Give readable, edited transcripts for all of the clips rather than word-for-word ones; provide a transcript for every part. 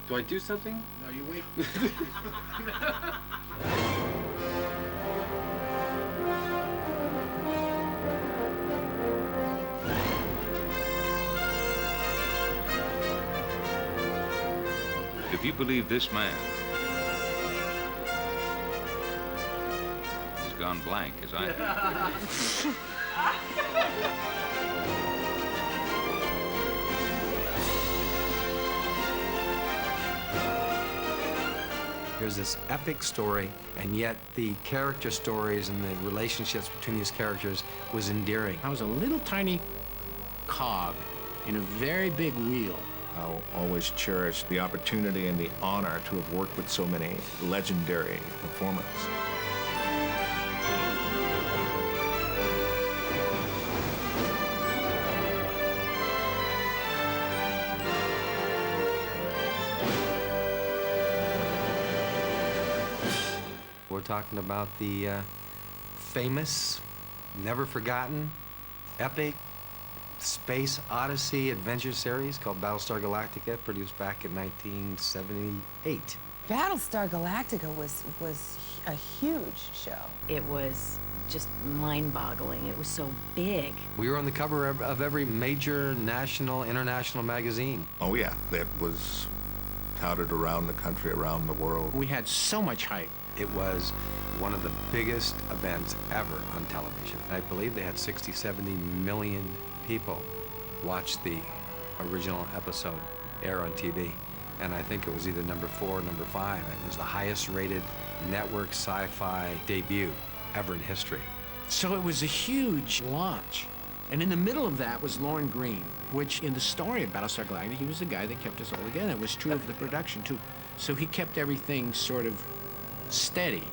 Do I do something? No, you wait. If you believe this man has gone blank as I have. There's this epic story, and yet the character stories and the relationships between these characters was endearing. I was a little tiny cog in a very big wheel. I'll always cherish the opportunity and the honor to have worked with so many legendary performers. We're talking about the famous, never forgotten, epic space odyssey adventure series called Battlestar Galáctica, produced back in 1978. Battlestar Galactica was a huge show. It was just mind-boggling. It was so big. We were on the cover of every major national, international magazine. Oh yeah, that was touted around the country, around the world. We had so much hype. It was one of the biggest events ever on television. I believe they had 60, 70 million people watch the original episode air on TV. And I think it was either number 4 or number 5. It was the highest rated network sci-fi debut ever in history. So it was a huge launch. And in the middle of that was Lorne Greene, which in the story of Battlestar Galactica, he was the guy that kept us all together. It was true of the production too. So he kept everything sort of steady.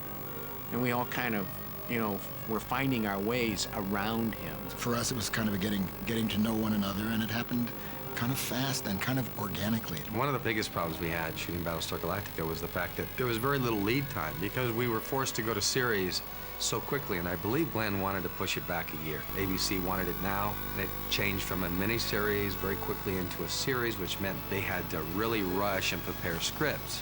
And we all kind of, you know, were finding our ways around him. For us, it was kind of a getting to know one another, and it happened kind of fast and kind of organically. One of the biggest problems we had shooting Battlestar Galactica was the fact that there was very little lead time because we were forced to go to series so quickly, and I believe Glenn wanted to push it back a year. ABC wanted it now, and it changed from a miniseries very quickly into a series, which meant they had to really rush and prepare scripts.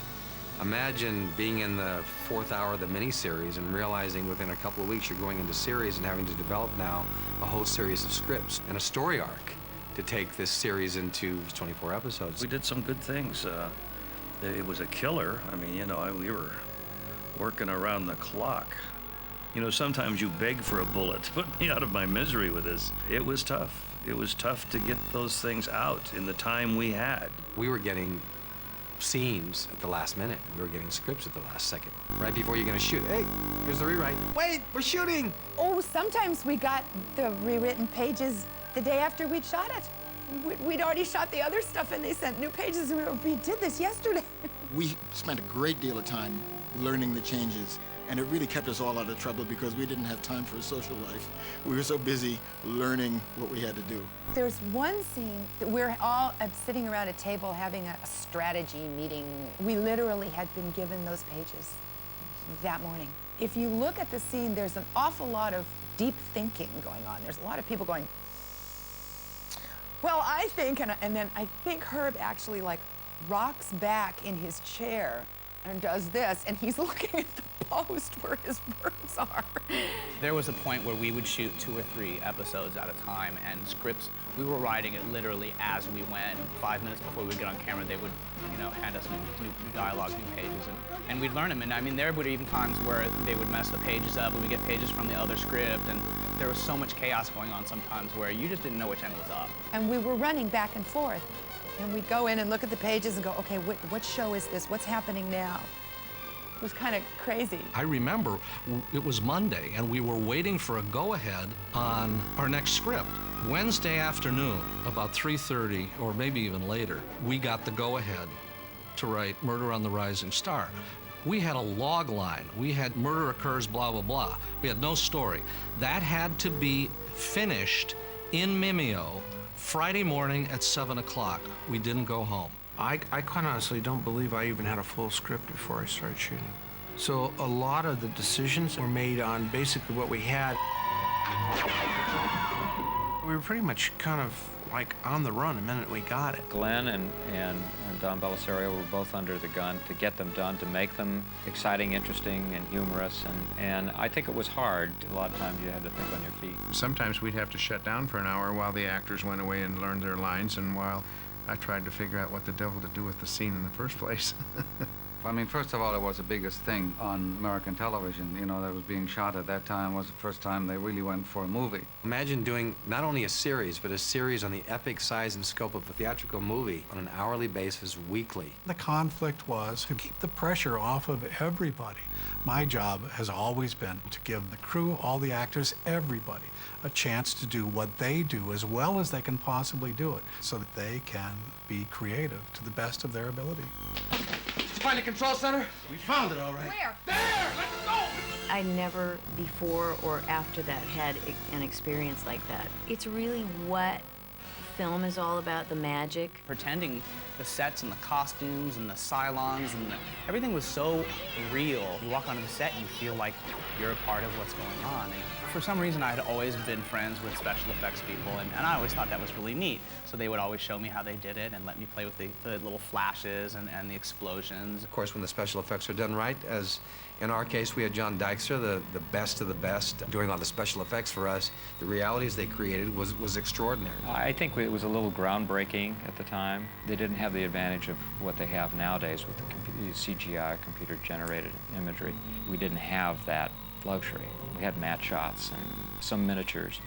Imagine being in the 4th hour of the miniseries and realizing within a couple of weeks you're going into series and having to develop now a whole series of scripts and a story arc to take this series into 24 episodes. We did some good things. It was a killer. I mean, you know, we were working around the clock. You know, sometimes you beg for a bullet to put me out of my misery with this. It was tough. It was tough to get those things out in the time we had. We were getting scenes at the last minute. We were getting scripts at the last second. Right before you're gonna shoot. Hey, here's the rewrite. Wait, we're shooting! Oh, sometimes we got the rewritten pages the day after we'd shot it. We'd already shot the other stuff and they sent new pages. We did this yesterday. We spent a great deal of time learning the changes, and it really kept us all out of trouble because we didn't have time for a social life. We were so busy learning what we had to do. There's one scene that we're all sitting around a table having a strategy meeting. We literally had been given those pages that morning. If you look at the scene, there's an awful lot of deep thinking going on. There's a lot of people going, well, I think, and then I think Herb actually like rocks back in his chair and does this, and he's looking at the post where his words are. There was a point where we would shoot 2 or 3 episodes at a time, and scripts, we were writing it literally as we went. 5 minutes before we get on camera, they would, you know, hand us new dialogue, new pages, and we'd learn them. And I mean, there would even times where they would mess the pages up, and we'd get pages from the other script, and there was so much chaos going on sometimes where you just didn't know which end was up. And we were running back and forth. And we'd go in and look at the pages and go, okay, what show is this? What's happening now? It was kind of crazy. I remember it was Monday, and we were waiting for a go-ahead on our next script. Wednesday afternoon, about 3:30, or maybe even later, we got the go-ahead to write Murder on the Rising Star. We had a log line. We had murder occurs, blah, blah, blah. We had no story. That had to be finished in Mimeo Friday morning at 7 o'clock. We didn't go home. I quite honestly don't believe I even had a full script before I started shooting. So a lot of the decisions were made on basically what we had. We were pretty much kind of like on the run the minute we got it. Glenn and Don Belisario were both under the gun to get them done, to make them exciting, interesting, and humorous. And I think it was hard. A lot of times you had to think on your feet. Sometimes we'd have to shut down for an hour while the actors went away and learned their lines, and while I tried to figure out what the devil to do with the scene in the first place. I mean, first of all, it was the biggest thing on American television, you know, that was being shot at that time. It was the first time they really went for a movie. Imagine doing not only a series, but a series on the epic size and scope of a theatrical movie on an hourly basis weekly. The conflict was to keep the pressure off of everybody. My job has always been to give the crew, all the actors, everybody, a chance to do what they do as well as they can possibly do it, so that they can be creative to the best of their ability. Find the control center? We found it, all right. Where? There! Let's go! I never before or after that had an experience like that. It's really what film is all about, the magic. Pretending the sets and the costumes and the Cylons and everything was so real. You walk onto the set and you feel like you're a part of what's going on. And for some reason, I had always been friends with special effects people, and I always thought that was really neat. So they would always show me how they did it and let me play with the little flashes and the explosions. Of course, when the special effects are done right, as in our case, we had John Dykstra, the best of the best, doing all the special effects for us. The realities they created was extraordinary. I think it was a little groundbreaking at the time. They didn't have the advantage of what they have nowadays with the CGI, computer-generated imagery. We didn't have that luxury. We had matte shots and some miniatures.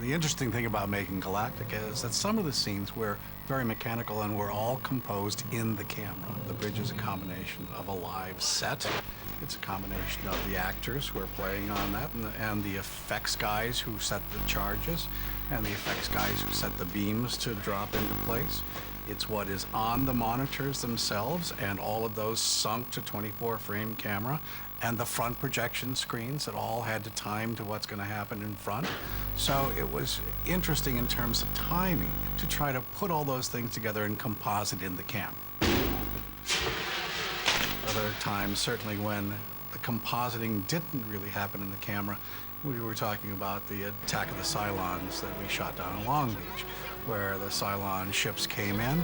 The interesting thing about making Galactica is that some of the scenes were very mechanical and were all composed in the camera. The bridge is a combination of a live set. It's a combination of the actors who are playing on that and the effects guys who set the charges and the effects guys who set the beams to drop into place. It's what is on the monitors themselves and all of those sunk to 24-frame camera and the front projection screens that all had to time to what's going to happen in front. So it was interesting in terms of timing to try to put all those things together and composite in the cam. Other times, certainly when the compositing didn't really happen in the camera, we were talking about the attack of the Cylons that we shot down in Long Beach, where the Cylon ships came in,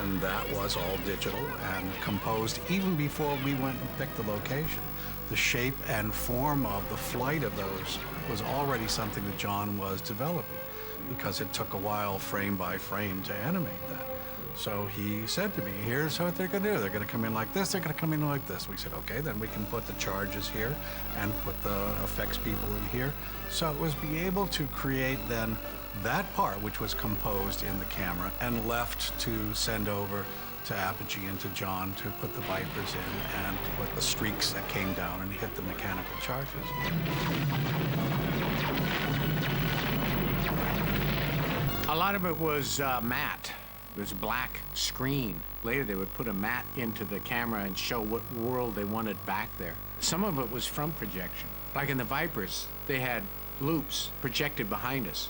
and that was all digital and composed even before we went and picked the location. The shape and form of the flight of those was already something that John was developing, because it took a while, frame by frame, to animate that. So he said to me, here's what they're going to do. They're going to come in like this, they're going to come in like this. We said, okay, then we can put the charges here and put the effects people in here. So it was be able to create then that part, which was composed in the camera, and left to send over to Apogee and to John to put the Vipers in and to put the streaks that came down and hit the mechanical charges. A lot of it was matte. It was a black screen. Later they would put a matte into the camera and show what world they wanted back there. Some of it was from projection. Like in the Vipers, they had loops projected behind us.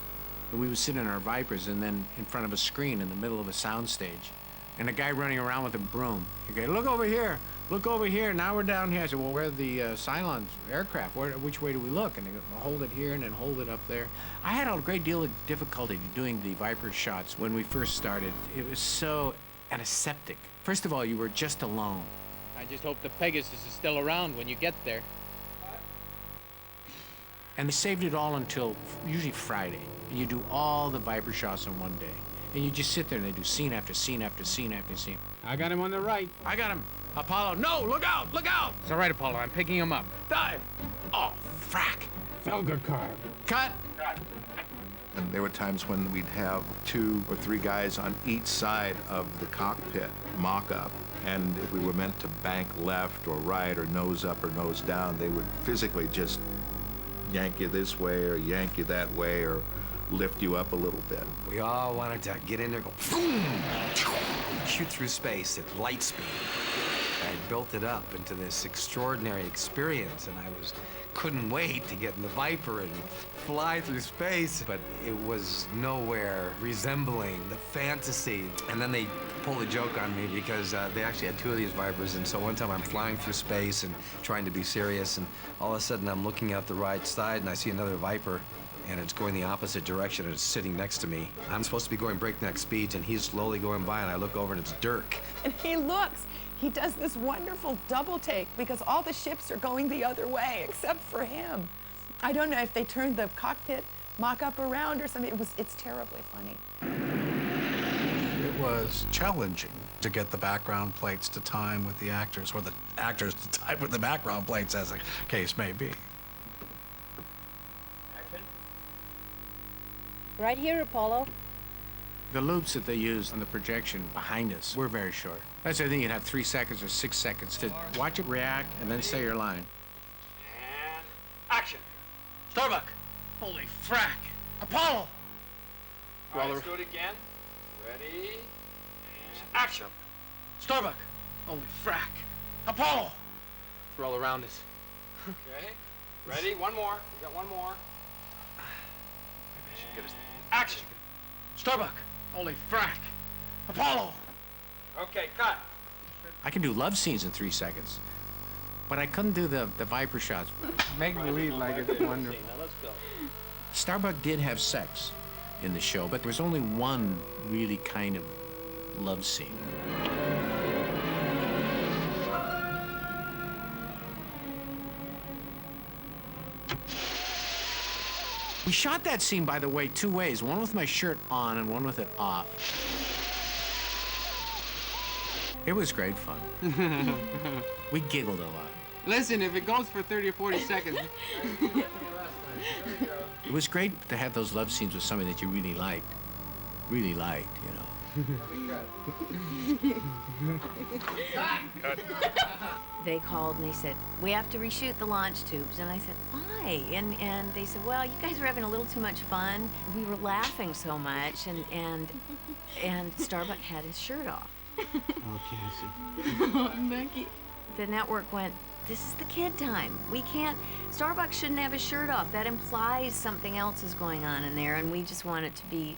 And we would sit in our Vipers and then in front of a screen in the middle of a soundstage. And a guy running around with a broom. You go, look over here, look over here. Now we're down here. I said, well, where are the Cylons aircraft? Which way do we look? And they go, well, hold it here and then hold it up there. I had a great deal of difficulty doing the Viper shots when we first started. It was so antiseptic. First of all, you were just alone. I just hope the Pegasus is still around when you get there. And they saved it all until usually Friday. And you do all the Viper shots in one day. And you just sit there and they do scene after scene after scene after scene. I got him on the right. I got him. Apollo, no, look out, look out! It's all right, Apollo, I'm picking him up. Dive! Oh, frack! Felger car. Cut! And there were times when we'd have 2 or 3 guys on each side of the cockpit mock-up. And if we were meant to bank left or right or nose up or nose down, they would physically just yank you this way or yank you that way or lift you up a little bit. We all wanted to get in there, go boom, shoot through space at light speed. I built it up into this extraordinary experience, and I couldn't wait to get in the Viper and fly through space, but it was nowhere resembling the fantasy. And then they pulled a joke on me because they actually had 2 of these Vipers, and so one time I'm flying through space and trying to be serious, and all of a sudden I'm looking out the right side and I see another Viper, and it's going the opposite direction and it's sitting next to me. I'm supposed to be going breakneck speeds, and he's slowly going by, and I look over and it's Dirk. And he does this wonderful double take because all the ships are going the other way except for him. I don't know if they turned the cockpit mock-up around or something. It's terribly funny. It was challenging to get the background plates to time with the actors, or the actors to time with the background plates, as the case may be. Action. Right here, Apollo. The loops that they used on the projection behind us were very short. That's the thing, you'd have 3 seconds or 6 seconds to watch it react and then say your line. And action. Starbuck. Holy frack. Apollo. All right, let's do it again. Ready? And action. Starbuck. Holy frack. Apollo. They're all around us. Okay. Ready? One more. We got one more. Maybe I should get us. Action. Starbuck. Holy frack. Apollo. Okay, cut. I can do love scenes in 3 seconds, but I couldn't do the Viper shots. Make believe like it's wonderful. Now let's go. Starbuck did have sex in the show, but there was only one really kind of love scene. We shot that scene, by the way, 2 ways, one with my shirt on and one with it off. It was great fun. We giggled a lot. Listen, if it goes for 30 or 40 seconds. It was great to have those love scenes with somebody that you really liked, you know. They called and they said, we have to reshoot the launch tubes. And I said, why? And they said, well, you guys were having a little too much fun. We were laughing so much, and Starbuck had his shirt off. Oh, Cassie. Becky. The network went, this is the kid time. We can't, Starbuck shouldn't have his shirt off. That implies something else is going on in there, and we just want it to be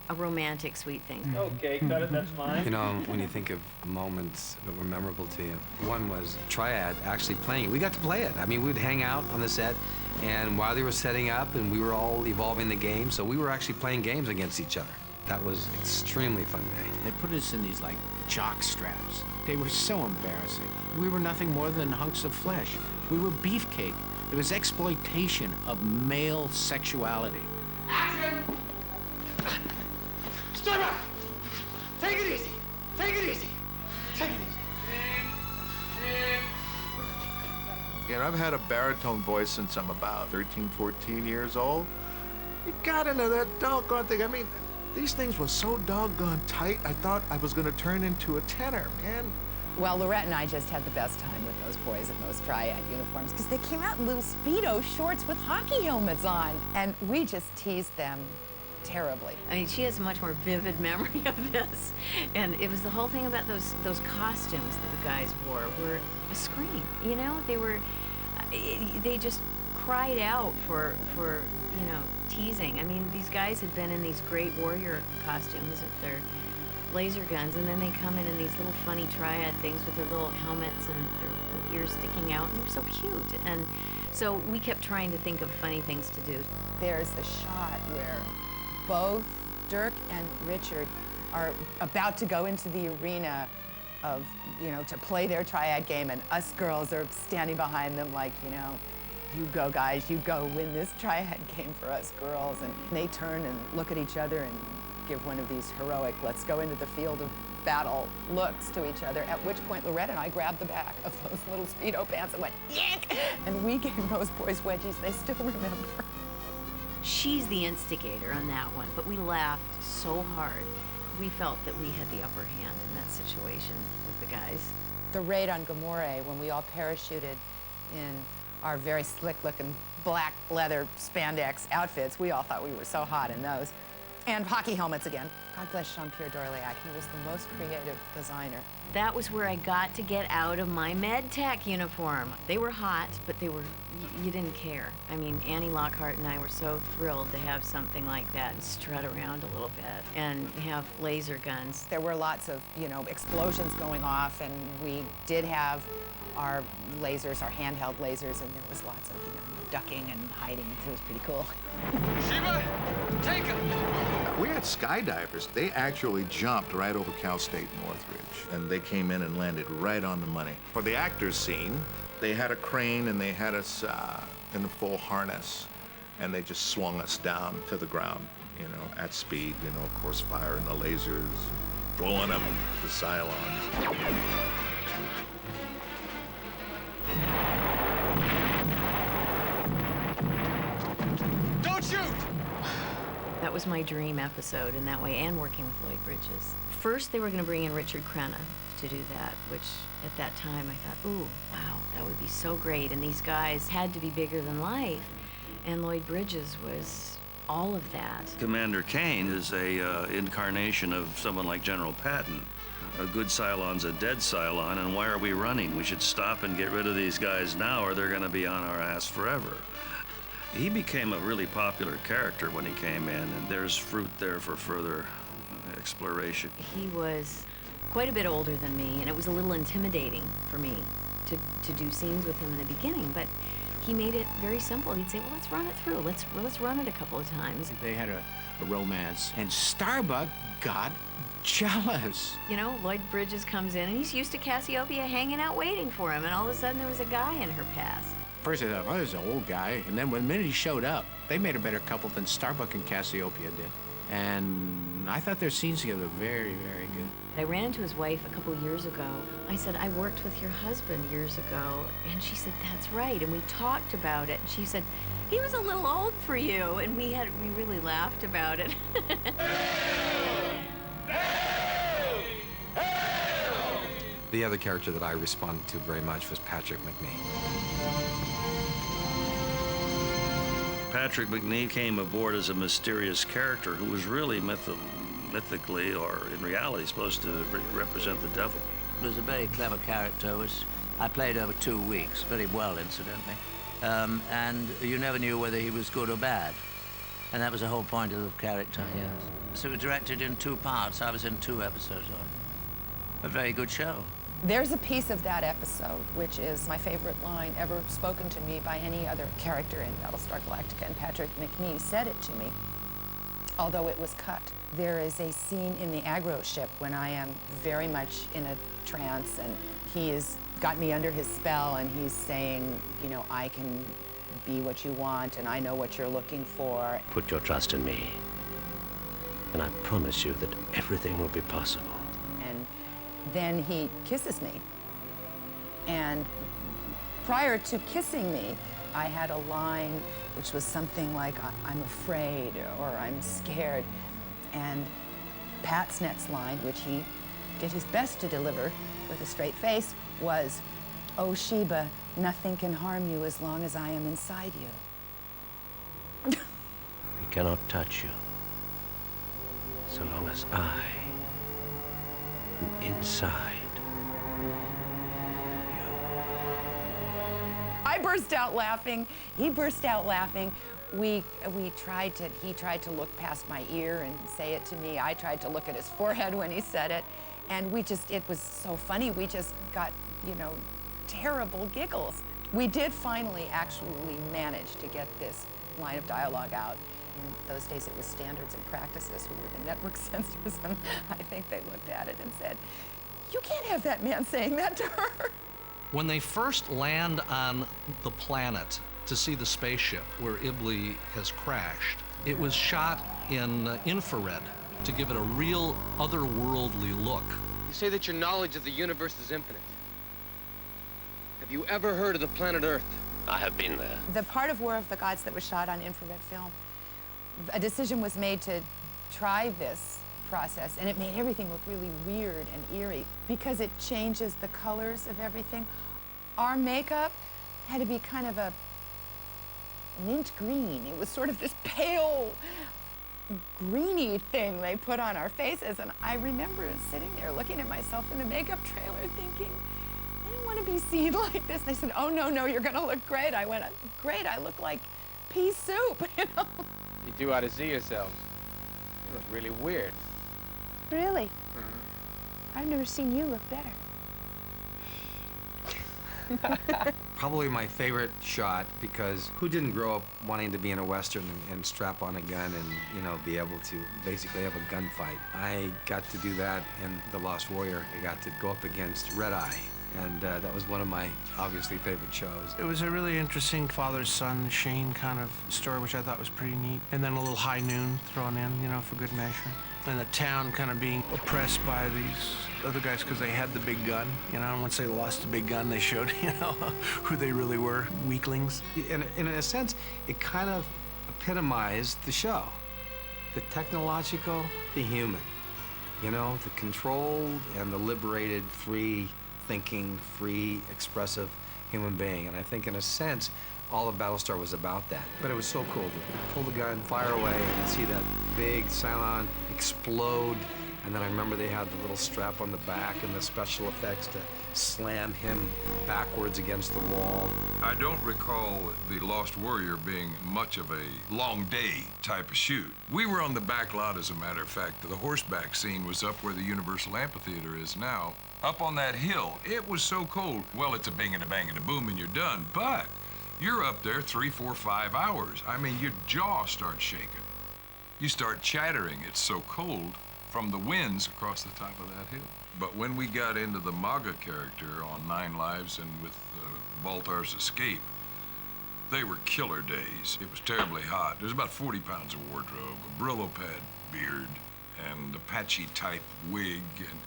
a romantic, sweet thing. Okay, cut it, that's fine. You know, when you think of moments that were memorable to you, one was Triad actually playing it. We got to play it. I mean, we'd hang out on the set, and while they were setting up, and we were all evolving the game, so we were actually playing games against each other. That was extremely fun day. They put us in these, like, jock straps. They were so embarrassing. We were nothing more than hunks of flesh. We were beefcake. It was exploitation of male sexuality. Action. Starbuck. Take it easy. Take it easy. Take it easy. And I've had a baritone voice since I'm about 13, 14 years old. You got into that doggone thing. I mean, these things were so doggone tight, I thought I was going to turn into a tenor, man. Well, Lorette and I just had the best time with those boys in those Triad uniforms because they came out in little Speedo shorts with hockey helmets on. And we just teased them terribly. I mean, she has a much more vivid memory of this. And it was the whole thing about those costumes that the guys wore were a scream, you know? They just cried out for you know, teasing. I mean, these guys had been in these great warrior costumes with their laser guns, and then they come in these little funny Triad things with their little helmets and their ears sticking out, and they're so cute. And so we kept trying to think of funny things to do. There's a shot where both Dirk and Richard are about to go into the arena of, you know, to play their Triad game, and us girls are standing behind them like, you know, you go, guys, you go win this Triad game for us girls. And they turn and look at each other and give one of these heroic, let's go into the field of battle looks to each other, at which point Lorette and I grabbed the back of those little Speedo pants and went, yank! And we gave those boys wedgies. They still remember. She's the instigator on that one, but we laughed so hard. We felt that we had the upper hand in that situation with the guys. The raid on Gamorre, when we all parachuted in our very slick-looking black leather spandex outfits, we all thought we were so hot in those. And hockey helmets again. God bless Jean-Pierre Dorliac. He was the most creative designer. That was where I got to get out of my med tech uniform. They were hot, but they were you didn't care. I mean, Annie Lockhart and I were so thrilled to have something like that and strut around a little bit and have laser guns. There were lots of, explosions going off, and we did have our lasers, our handheld lasers, and there was lots of, ducking and hiding. So it was pretty cool. Sheba, take him! We had skydivers. They actually jumped right over Cal State Northridge, and they came in and landed right on the money. For the actors scene, they had a crane and they had us in a full harness, and they just swung us down to the ground, at speed, of course, firing the lasers, blowing up the Cylons. Don't shoot! That was my dream episode in that way, and working with Lloyd Bridges. First, they were going to bring in Richard Crenna to do that, which at that time I thought, ooh, wow, that would be so great. And these guys had to be bigger than life, and Lloyd Bridges was all of that. Commander Kane is a incarnation of someone like General Patton. A good Cylon's a dead Cylon, and why are we running? We should stop and get rid of these guys now, or they're going to be on our ass forever. He became a really popular character when he came in, and there's fruit there for further exploration. He was quite a bit older than me, and it was a little intimidating for me to do scenes with him in the beginning, but he made it very simple. He'd say, well, let's run it through. Let's run it a couple of times. They had a romance, and Starbuck got jealous. Lloyd Bridges comes in, and he's used to Cassiopeia hanging out waiting for him, and all of a sudden there was a guy in her past. First I thought, oh, there's an old guy, and then the minute he showed up, they made a better couple than Starbuck and Cassiopeia did. And I thought their scenes together were very, very good. I ran into his wife a couple years ago. I said, I worked with your husband years ago. And she said, that's right. And we talked about it. And she said, he was a little old for you. And we really laughed about it. The other character that I responded to very much was Patrick McNee. Patrick McNee came aboard as a mysterious character who was really mythically, or in reality, supposed to represent the devil. It was a very clever character, which I played over 2 weeks, very well, incidentally. And you never knew whether he was good or bad. And that was the whole point of the character, yes. So it was directed in 2 parts. I was in 2 episodes of it. A very good show. There's a piece of that episode, which is my favorite line ever spoken to me by any other character in Battlestar Galactica, and Patrick McNee said it to me, although it was cut. There is a scene in the aggro ship when I am very much in a trance, and he has got me under his spell, and he's saying, I can be what you want, and I know what you're looking for. Put your trust in me, and I promise you that everything will be possible. And then he kisses me. And prior to kissing me, I had a line which was something like, I'm afraid, or I'm scared. And Pat's next line, which he did his best to deliver with a straight face, was, oh, Sheba, nothing can harm you as long as I am inside you. We cannot touch you so long as I am inside. I burst out laughing. He burst out laughing. He tried to look past my ear and say it to me. I tried to look at his forehead when he said it. And it was so funny. We just got, terrible giggles. We did finally actually manage to get this line of dialogue out. In those days, it was Standards and Practices who were the network censors, and I think they looked at it and said, you can't have that man saying that to her. When they first land on the planet to see the spaceship where Ibley has crashed, it was shot in infrared to give it a real otherworldly look. You say that your knowledge of the universe is infinite. Have you ever heard of the planet Earth? I have been there. The part of War of the Gods that was shot on infrared film, a decision was made to try this process, and it made everything look really weird and eerie because it changes the colors of everything. Our makeup had to be kind of a mint green. It was sort of this pale, greeny thing they put on our faces, and I remember sitting there looking at myself in the makeup trailer thinking, I don't want to be seen like this. And I said, oh, no, no, you're going to look great. I went, great, I look like pea soup, you know? You two ought to see yourselves. You look really weird. Really? I've never seen you look better. Probably my favorite shot, because who didn't grow up wanting to be in a Western and strap on a gun and, you know, be able to basically have a gunfight? I got to do that in The Lost Warrior. I got to go up against Red Eye, and that was one of my obviously favorite shows. It was a really interesting father-son Shane kind of story, which I thought was pretty neat. And then a little High Noon thrown in, you know, for good measure. And the town kind of being oppressed by these other guys because they had the big gun, you know, and once they lost the big gun, they showed, you know, who they really were, weaklings. And in a sense, it kind of epitomized the show. The technological, the human, you know, the controlled and the liberated, free thinking, free, expressive human being. And I think in a sense, all of Battlestar was about that. But it was so cool to pull the gun, fire away, and see that big Cylon explode. And then I remember they had the little strap on the back and the special effects to slam him backwards against the wall. I don't recall The Lost Warrior being much of a long day type of shoot. We were on the back lot, as a matter of fact. The horseback scene was up where the Universal Amphitheater is now. Up on that hill, it was so cold. Well, it's a bing and a bang and a boom and you're done. But you're up there 3, 4, 5 hours. I mean, your jaw starts shaking. You start chattering. It's so cold from the winds across the top of that hill. But when we got into the MAGA character on 9 Lives and with Baltar's Escape, they were killer days. It was terribly hot. There's about 40 pounds of wardrobe, a Brillo pad beard, and Apache type wig. And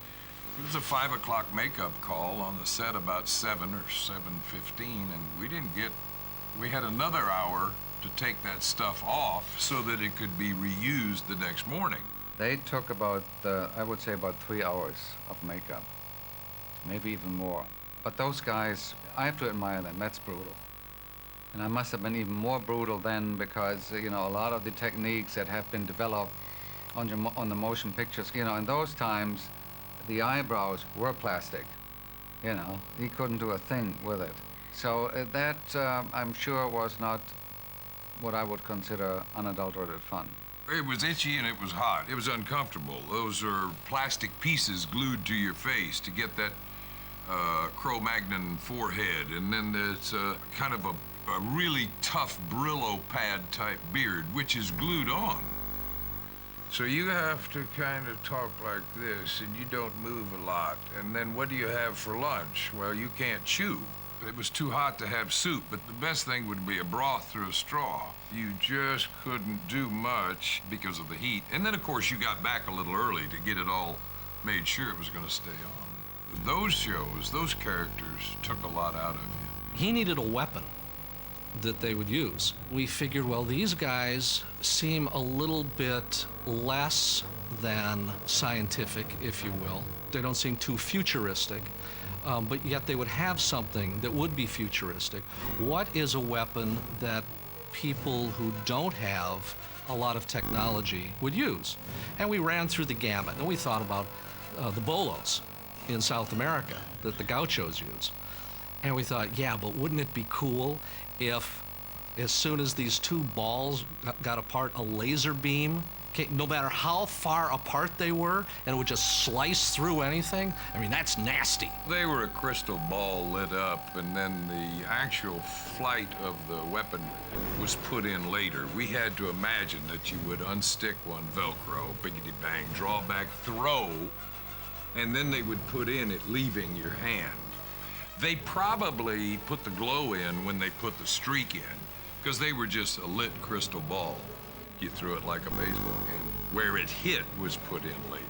it was a 5 o'clock makeup call on the set about 7 or 7:15, and we had another hour to take that stuff off so that it could be reused the next morning. They took about, I would say about 3 hours of makeup, maybe even more. But those guys, I have to admire them. That's brutal. And I must have been even more brutal then because, you know, a lot of the techniques that have been developed on the motion pictures, you know, in those times, the eyebrows were plastic. You know, he couldn't do a thing with it. So that, I'm sure, was not what I would consider unadulterated fun. It was itchy and it was hot. It was uncomfortable. Those are plastic pieces glued to your face to get that Cro-Magnon forehead, and then there's kind of a really tough Brillo pad type beard, which is glued on. So you have to kind of talk like this, and you don't move a lot. And then what do you have for lunch? Well, you can't chew. It was too hot to have soup, but the best thing would be a broth through a straw. You just couldn't do much because of the heat. And then, of course, you got back a little early to get it all made sure it was going to stay on. Those shows, those characters took a lot out of you. He needed a weapon that they would use. We figured, well, these guys seem a little bit less than scientific, if you will. They don't seem too futuristic. But yet they would have something that would be futuristic. What is a weapon that people who don't have a lot of technology would use? And we ran through the gamut, and we thought about the bolos in South America that the gauchos use. And we thought, yeah, but wouldn't it be cool if, as soon as these two balls got apart, a laser beam, no matter how far apart they were, and it would just slice through anything? I mean, that's nasty. They were a crystal ball lit up, and then the actual flight of the weapon was put in later. We had to imagine that you would unstick one Velcro, biggity bang, draw back, throw, and then they would put in it leaving your hand. They probably put the glow in when they put the streak in, because they were just a lit crystal ball. You threw it like a baseball, and where it hit was put in later.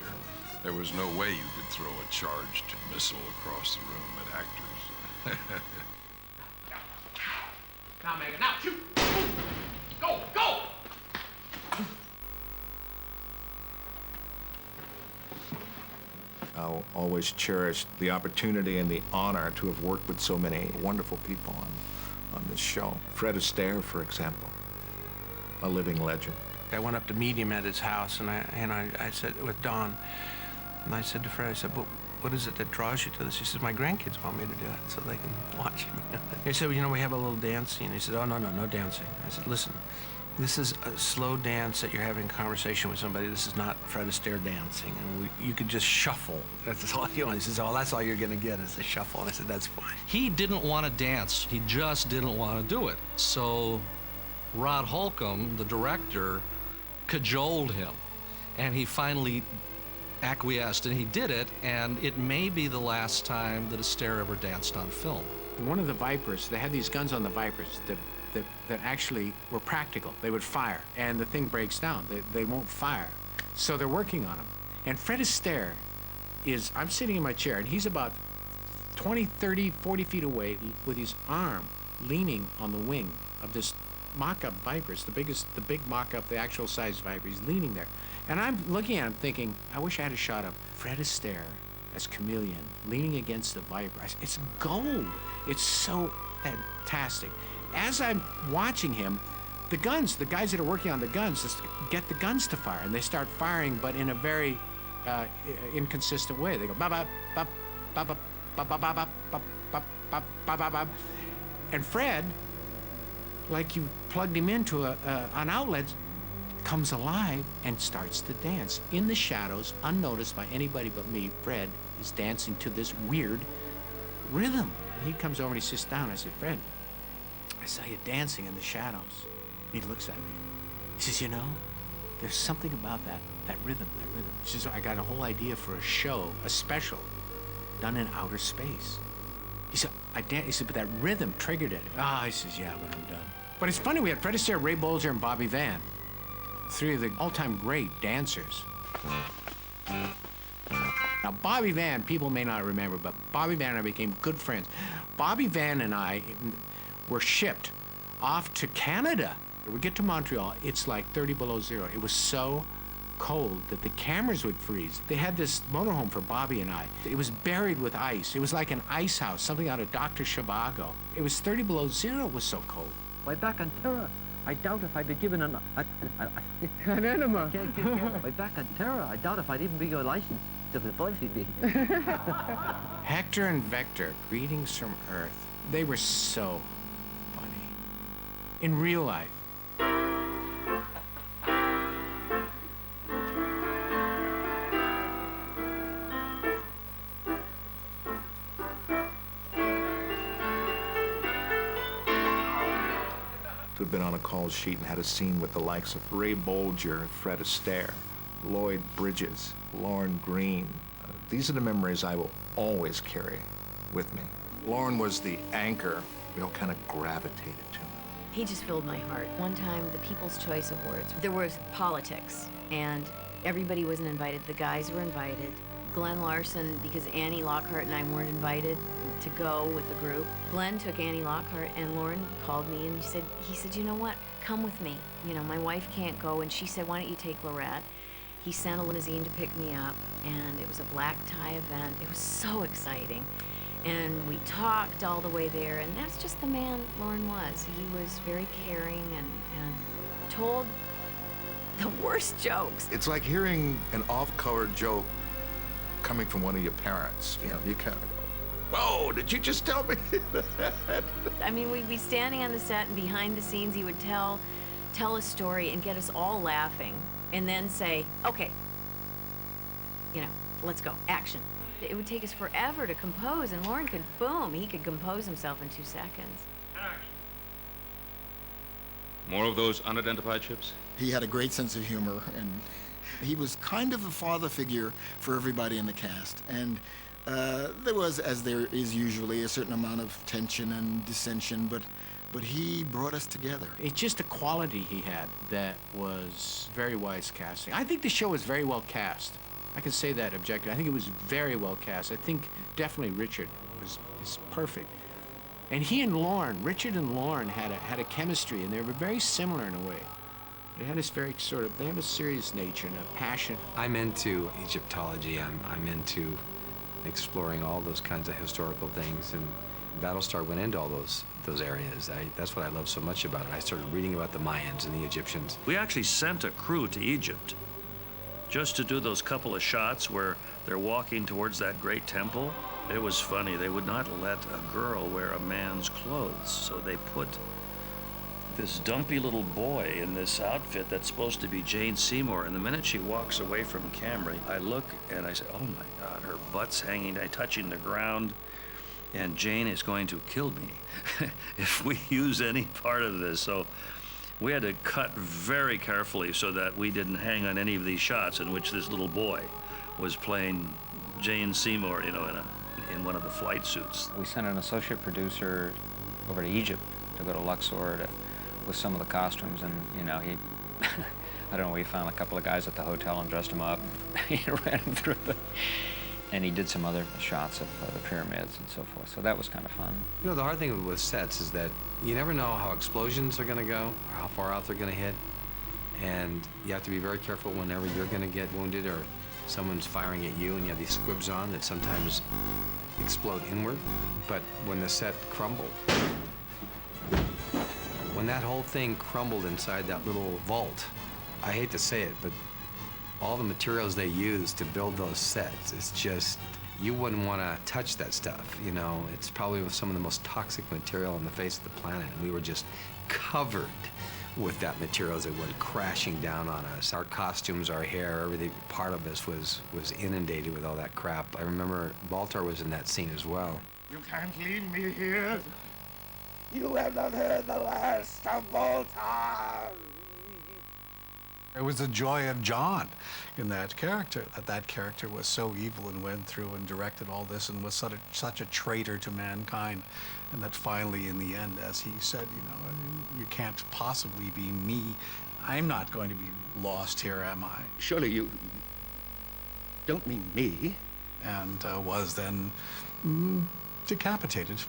There was no way you could throw a charged missile across the room at actors. Now, Megan, now, shoot! Go, go! I'll always cherish the opportunity and the honor to have worked with so many wonderful people on this show. Fred Astaire, for example, a living legend. I went up to meet him at his house, and I said, with Don, and I said to Fred, I said, well, what is it that draws you to this? He says, my grandkids want me to do it so they can watch me. He said, well, you know, we have a little dance scene. He said, oh, no dancing. I said, listen, this is a slow dance that you're having a conversation with somebody. This is not Fred Astaire dancing. And you could just shuffle. That's all you want. He says, oh, that's all you're going to get is a shuffle. And I said, that's fine. He didn't want to dance. He just didn't want to do it. So Rod Holcomb, the director, cajoled him. And he finally acquiesced, and he did it, and it may be the last time that Astaire ever danced on film. One of the Vipers, they had these guns on the Vipers that actually were practical. They would fire, and the thing breaks down. They won't fire. So they're working on them. And Fred Astaire is, I'm sitting in my chair, and he's about 20, 30, 40 feet away with his arm leaning on the wing of this mock-up Vipers, the big mock-up, the actual size Viper. He's leaning there. And I'm looking at him thinking, I wish I had a shot of Fred Astaire as Chameleon leaning against the Viper. It's gold. It's so fantastic. As I'm watching him, the guys that are working on the guns, just get the guns to fire, and they start firing, but in a very inconsistent way. They go ba ba ba ba ba ba ba ba ba ba ba ba ba ba, and Fred, like you plugged him into an outlet, comes alive and starts to dance in the shadows, unnoticed by anybody but me. Fred is dancing to this weird rhythm. He comes over and he sits down. I said, Fred, I saw you dancing in the shadows. He looks at me. He says, you know, there's something about that rhythm. He says, I got a whole idea for a show, a special, done in outer space. He said, he said, but that rhythm triggered it. He says, yeah, when I'm done. But it's funny, we had Fred Astaire, Ray Bolger, and Bobby Van, three of the all-time great dancers. Now, Bobby Van, people may not remember, but Bobby Van and I became good friends. Bobby Van and I were shipped off to Canada. We get to Montreal, it's like 30 below zero. It was so cold that the cameras would freeze. They had this motorhome for Bobby and I. It was buried with ice. It was like an ice house, something out of Dr. Zhivago. It was 30 below zero, it was so cold. Way back on Terra, I doubt if I'd be given an enema. Way back on Terra, I doubt if I'd even be your license to the voice you'd be. Hector and Vector, Greetings from Earth. They were so funny. In real life. To have been on a call sheet and had a scene with the likes of Ray Bolger, Fred Astaire, Lloyd Bridges, Lorne Greene. These are the memories I will always carry with me. Lorne was the anchor. We all kind of gravitated to him. He just filled my heart. One time, the People's Choice Awards, there was politics, and everybody wasn't invited. The guys were invited. Glenn Larson, because Annie Lockhart and I weren't invited to go with the group. Glenn took Annie Lockhart, and Lauren called me, and he said, you know what, come with me. You know, my wife can't go, and she said, why don't you take Lorette? He sent a limousine to pick me up, and it was a black tie event. It was so exciting. And we talked all the way there, and that's just the man Lauren was. He was very caring and told the worst jokes. It's like hearing an off-color joke coming from one of your parents. You know, you kind of go, whoa, did you just tell me that? I mean, we'd be standing on the set, and behind the scenes, he would tell a story and get us all laughing, and then say, okay, you know, let's go, action. It would take us forever to compose, and Lauren could, boom, he could compose himself in 2 seconds. More of those unidentified ships? He had a great sense of humor, and he was kind of a father figure for everybody in the cast. And there was, as there is usually, a certain amount of tension and dissension, but he brought us together. It's just a quality he had that was very wise casting. I think the show was very well cast. I can say that objectively. I think it was very well cast. I think definitely Richard is perfect. And he and Lauren, Richard and Lauren had a chemistry, and they were very similar in a way. They had this very they have a serious nature and a passion. I'm into Egyptology. I'm into exploring all those kinds of historical things, and Battlestar went into all those areas. That's what I love so much about it. I started reading about the Mayans and the Egyptians. We actually sent a crew to Egypt Just to do those couple of shots where they're walking towards that great temple, it was funny. They would not let a girl wear a man's clothes, so they put this dumpy little boy in this outfit that's supposed to be Jane Seymour, and the minute she walks away from camera, I look and I say, oh my God, her butt's hanging, touching the ground, and Jane is going to kill me if we use any part of this. So we had to cut very carefully so that we didn't hang on any of these shots in which this little boy was playing Jane Seymour, you know, in one of the flight suits. We sent an associate producer over to Egypt to go to Luxor with some of the costumes, and you know, he I don't know, we found a couple of guys at the hotel and dressed them up. He ran them through and he did some other shots of the pyramids and so forth, so that was kind of fun. You know, the hard thing with sets is that you never know how explosions are going to go or how far out they're going to hit, and you have to be very careful whenever you're going to get wounded or someone's firing at you and you have these squibs on that sometimes explode inward. But when the set crumbled, when that whole thing crumbled inside that little vault, I hate to say it, but all the materials they used to build those sets, it's just, you wouldn't want to touch that stuff, you know? It's probably some of the most toxic material on the face of the planet, and we were just covered with that material as it went crashing down on us. Our costumes, our hair, everything, part of us was inundated with all that crap. I remember Baltar was in that scene as well. You can't leave me here. You have not heard the last of Baltar. It was the joy of John in that character, that character was so evil and went through and directed all this and was such a traitor to mankind, and that finally in the end, as he said, you know, you can't possibly be me. I'm not going to be lost here, am I? Surely you don't mean me. And was then decapitated.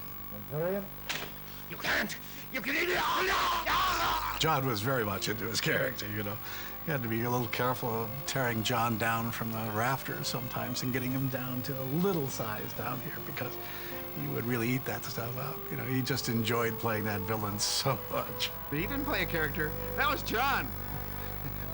You can't. You can eat it. John was very much into his character, you know. You had to be a little careful of tearing John down from the rafters sometimes and getting him down to a little size down here, because he would really eat that stuff up. You know, he just enjoyed playing that villain so much. But he didn't play a character. That was John.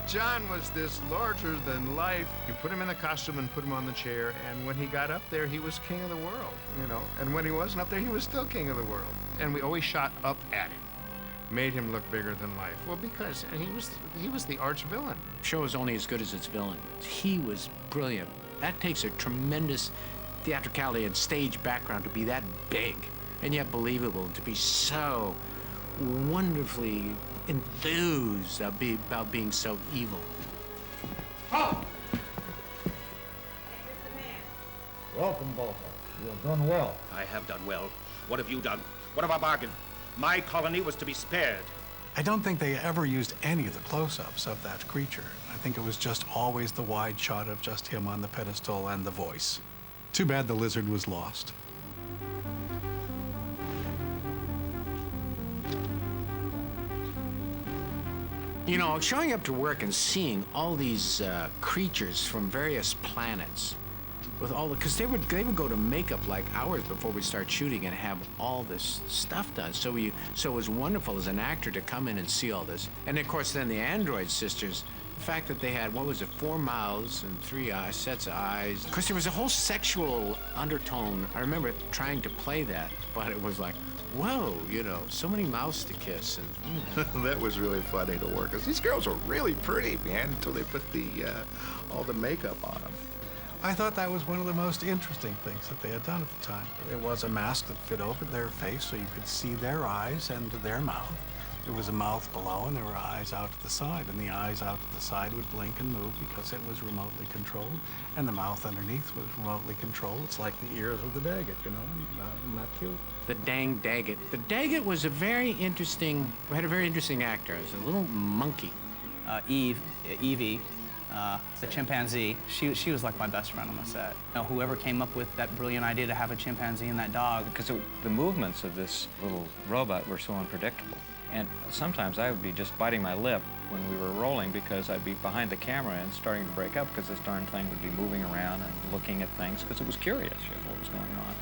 John was this larger than life. You put him in the costume and put him on the chair, and when he got up there, he was king of the world, you know. And when he wasn't up there, he was still king of the world. And we always shot up at him, made him look bigger than life. Well, because he was the arch villain. The show is only as good as its villain. He was brilliant. That takes a tremendous theatricality and stage background to be that big and yet believable, to be so wonderfully enthused about being so evil. Oh! Welcome, Baltar. You have done well. I have done well. What have you done? What have I bargained? My colony was to be spared. I don't think they ever used any of the close-ups of that creature. I think it was just always the wide shot of just him on the pedestal and the voice. Too bad the lizard was lost. You know, showing up to work and seeing all these creatures from various planets, with all because they would go to makeup like hours before we start shooting and have all this stuff done. So it was wonderful as an actor to come in and see all this. And of course, then the android sisters, the fact that they had, what was it, 4 mouths and 3 sets of eyes. Of course, there was a whole sexual undertone. I remember trying to play that, but it was like, whoa, you know, so many mouths to kiss. And That was really funny to work, because these girls were really pretty, man, until they put all the makeup on them. I thought that was one of the most interesting things that they had done at the time. It was a mask that fit over their face so you could see their eyes and their mouth. There was a mouth below and there were eyes out to the side, and the eyes out to the side would blink and move because it was remotely controlled, and the mouth underneath was remotely controlled. It's like the ears of the Daggett, you know, isn't that cute? the dang Daggett. The Daggett was had a very interesting actor. It was a little monkey. Evie, the chimpanzee, she was like my best friend on the set. You know, whoever came up with that brilliant idea to have a chimpanzee and that dog. Because the movements of this little robot were so unpredictable. And sometimes I would be just biting my lip when we were rolling because I'd be behind the camera and starting to break up because this darn thing would be moving around and looking at things because it was curious, you know, what was going on.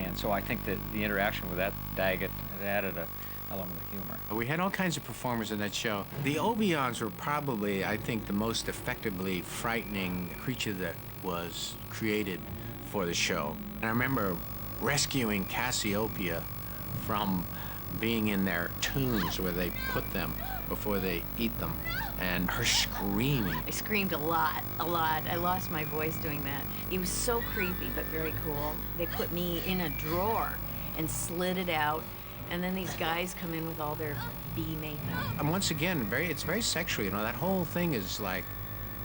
And so I think that the interaction with that Daggett had added a along with the humor. We had all kinds of performers in that show. The Obions were probably, I think, the most effectively frightening creature that was created for the show. And I remember rescuing Cassiopeia from being in their tombs where they put them before they eat them, and her screaming. I screamed a lot, a lot. I lost my voice doing that. It was so creepy, but very cool. They put me in a drawer and slid it out, and then these guys come in with all their bee makeup. And once again, it's very sexual, you know, that whole thing is like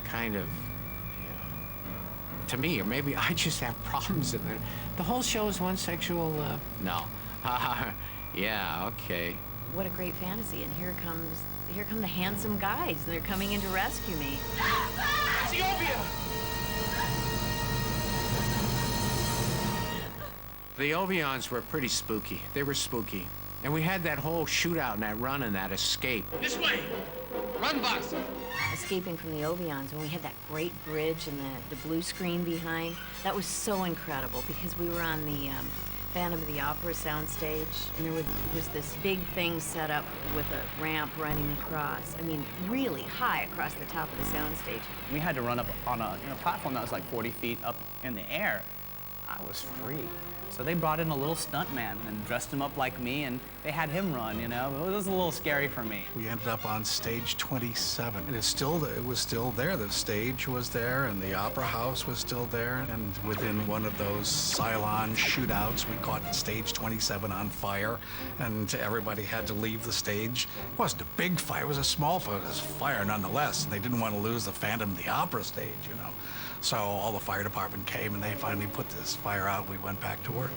kind of, you know, to me, or maybe I just have problems in there. The whole show is one sexual, no. Yeah, okay. What a great fantasy, and here come the handsome guys, and they're coming in to rescue me. Ethiopia! The Obions were pretty spooky. They were spooky. And we had that whole shootout and that run and that escape. This way! Run, Boxer! Escaping from the Obions, when we had that great bridge and the blue screen behind, that was so incredible because we were on the Phantom of the Opera soundstage, and there was this big thing set up with a ramp running across. I mean, really high across the top of the soundstage. We had to run up on a platform that was like 40 feet up in the air. I was free. So they brought in a little stunt man and dressed him up like me, and they had him run, you know? It was a little scary for me. We ended up on stage 27, and it was still there. The stage was there, and the opera house was still there, and within one of those Cylon shootouts, we caught stage 27 on fire, and everybody had to leave the stage. It wasn't a big fire, it was a small fire, it was fire nonetheless. They didn't want to lose the Phantom of the Opera stage, you know? So all the fire department came, and they finally put this fire out. We went back to work.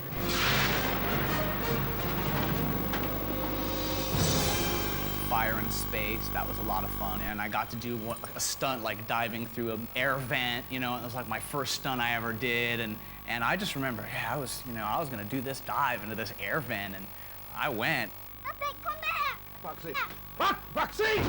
Fire in space, that was a lot of fun. And I got to do a stunt like diving through an air vent, you know, it was like my first stunt I ever did. And I just remember, yeah, I was gonna do this dive into this air vent, and I went. Come back! Foxy! Foxy!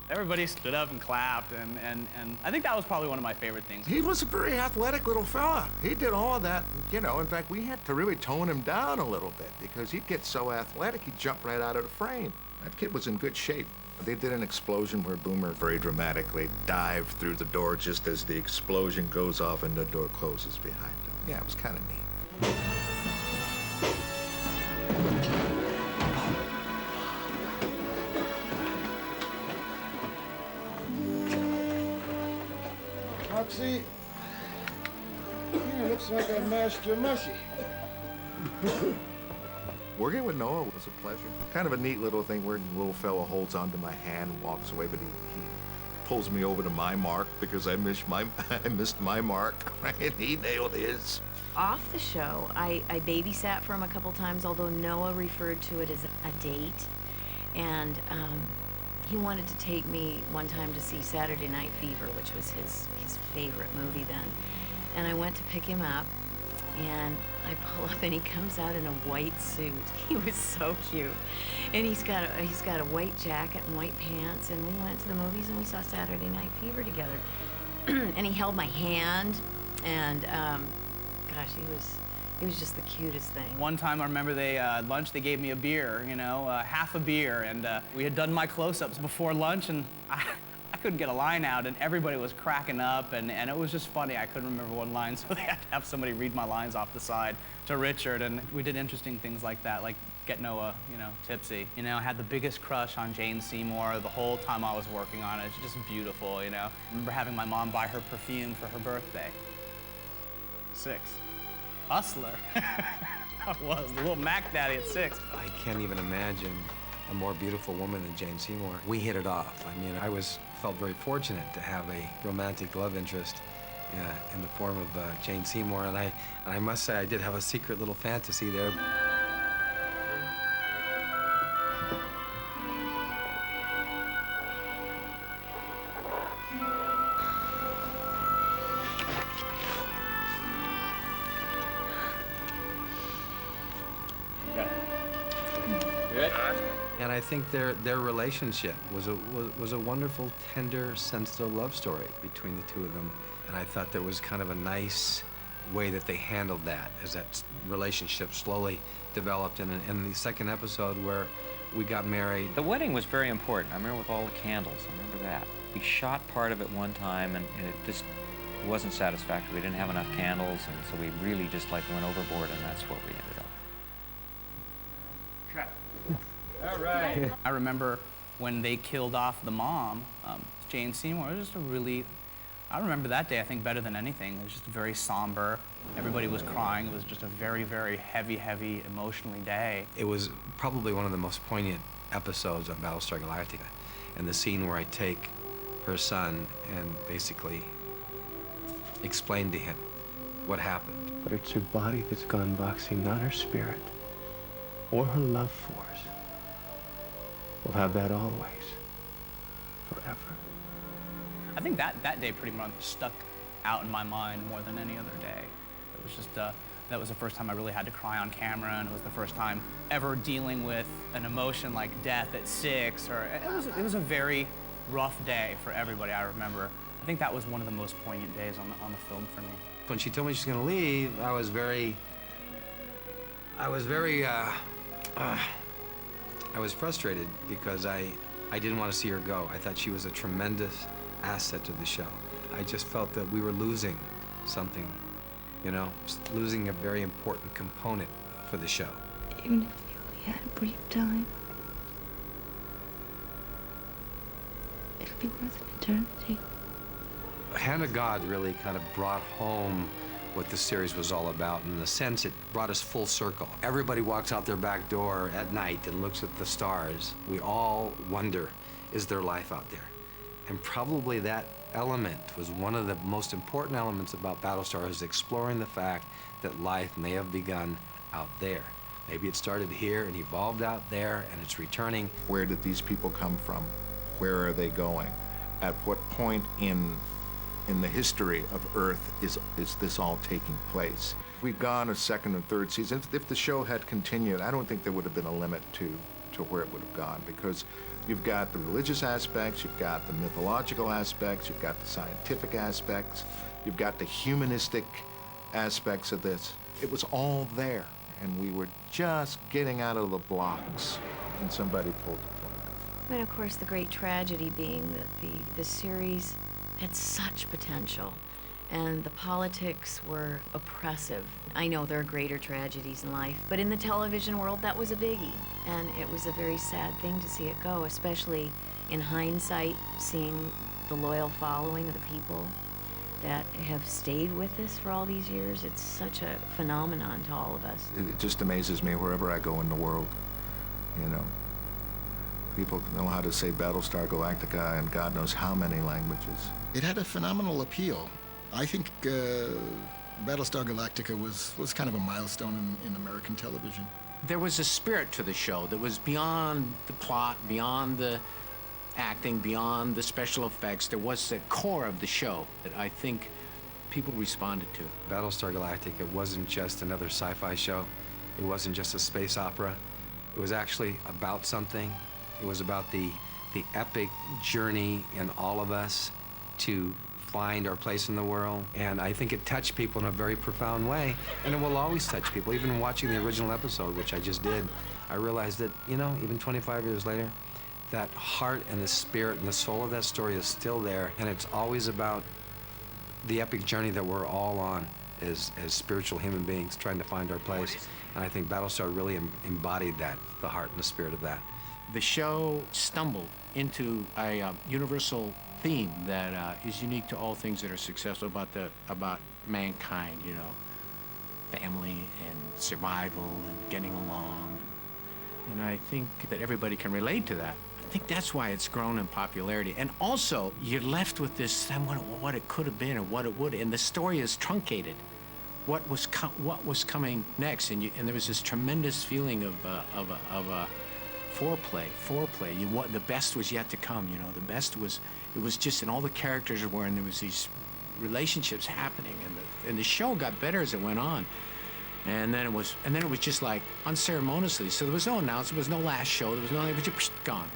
Everybody stood up and clapped, and I think that was probably one of my favorite things. He was a very athletic little fella. He did all of that, you know. In fact, we had to really tone him down a little bit because he'd get so athletic, he'd jump right out of the frame. That kid was in good shape. They did an explosion where Boomer very dramatically dived through the door just as the explosion goes off and the door closes behind him. Yeah, it was kind of neat. Foxy, looks like I mashed your mushy. Working with Noah was a pleasure. Kind of a neat little thing where the little fella holds onto my hand and walks away, but he pulls me over to my mark because I missed my mark, right? He nailed his. Off the show, I babysat for him a couple times, although Noah referred to it as a date. And he wanted to take me one time to see Saturday Night Fever, which was his favorite movie then. And I went to pick him up, and I pull up, and he comes out in a white suit. He was so cute. And he's got a white jacket and white pants, and we went to the movies, and we saw Saturday Night Fever together. And he held my hand, and gosh, he was just the cutest thing. One time I remember lunch, they gave me a beer, you know, half a beer, and we had done my close-ups before lunch, and I couldn't get a line out, and everybody was cracking up, and it was just funny. I couldn't remember one line, so they had to have somebody read my lines off the side to Richard, and we did interesting things like that, like get Noah, you know, tipsy. You know, I had the biggest crush on Jane Seymour the whole time I was working on it. It's just beautiful, you know. I remember having my mom buy her perfume for her birthday. 6. Hustler. I was the little Mac Daddy at 6. I can't even imagine a more beautiful woman than Jane Seymour. We hit it off. I mean, I felt very fortunate to have a romantic love interest in the form of Jane Seymour, and I must say I did have a secret little fantasy there. And I think their relationship was a wonderful, tender, sensitive love story between the two of them. And I thought there was kind of a nice way that they handled that, as that relationship slowly developed. And in the second episode where we got married. The wedding was very important. I remember with all the candles. I remember that. We shot part of it one time, and it just wasn't satisfactory. We didn't have enough candles, and so we really just like went overboard, and that's what we ended up. All right. I remember when they killed off the mom, Jane Seymour. It was just a really, I remember that day, I think, better than anything. It was just very somber. Everybody was crying. It was just a very, very heavy, emotionally day. It was probably one of the most poignant episodes of Battlestar Galactica, and the scene where I take her son and basically explain to him what happened. But it's her body that's gone boxing, not her spirit or her love for us. We'll have that always, forever. I think that day pretty much stuck out in my mind more than any other day. It was just, that was the first time I really had to cry on camera, and it was the first time ever dealing with an emotion like death at 6, or it was a very rough day for everybody, I remember. I think that was one of the most poignant days on the film for me. When she told me she was going to leave, I was very frustrated because I didn't want to see her go. I thought she was a tremendous asset to the show. I just felt that we were losing something, you know, losing a very important component for the show. Even if we only had a brief time, it'll be worth an eternity. Hand of God really kind of brought home what the series was all about. In a sense, it brought us full circle. Everybody walks out their back door at night and looks at the stars. We all wonder, is there life out there? And probably that element was one of the most important elements about Battlestar, is exploring the fact that life may have begun out there. Maybe it started here and evolved out there, and it's returning. Where did these people come from? Where are they going? At what point in the history of Earth is this all taking place? If we'd gone a second or third season, if the show had continued, I don't think there would have been a limit to where it would have gone, because you've got the religious aspects, you've got the mythological aspects, you've got the scientific aspects, you've got the humanistic aspects of this. It was all there, and we were just getting out of the blocks, and somebody pulled the plug. And of course, the great tragedy being that the series had such potential, and the politics were oppressive. I know there are greater tragedies in life, but in the television world, that was a biggie. And it was a very sad thing to see it go, especially in hindsight, seeing the loyal following of the people that have stayed with us for all these years. It's such a phenomenon to all of us. It just amazes me wherever I go in the world, you know. People know how to say Battlestar Galactica in God knows how many languages. It had a phenomenal appeal. I think Battlestar Galactica was kind of a milestone in American television. There was a spirit to the show that was beyond the plot, beyond the acting, beyond the special effects. There was the core of the show that I think people responded to. Battlestar Galactica wasn't just another sci-fi show. It wasn't just a space opera. It was actually about something. It was about the epic journey in all of us to find our place in the world. And I think it touched people in a very profound way, and it will always touch people. Even watching the original episode, which I just did, I realized that, you know, even 25 years later, that heart and the spirit and the soul of that story is still there, and it's always about the epic journey that we're all on as spiritual human beings trying to find our place. And I think Battlestar really embodied that, the heart and the spirit of that. The show stumbled into a universal theme that is unique to all things that are successful about mankind, you know, family and survival and getting along. And I think that everybody can relate to that. I think that's why it's grown in popularity. And also, you're left with this, what it could have been or what it would, and the story is truncated. What was coming next, and there was this tremendous feeling of foreplay. The best was yet to come. You know, the best was. It was just, and all the characters were, and there was these relationships happening, and the show got better as it went on. And then it was just like unceremoniously. So there was no announcement, there was no last show, there was nothing. It was just gone.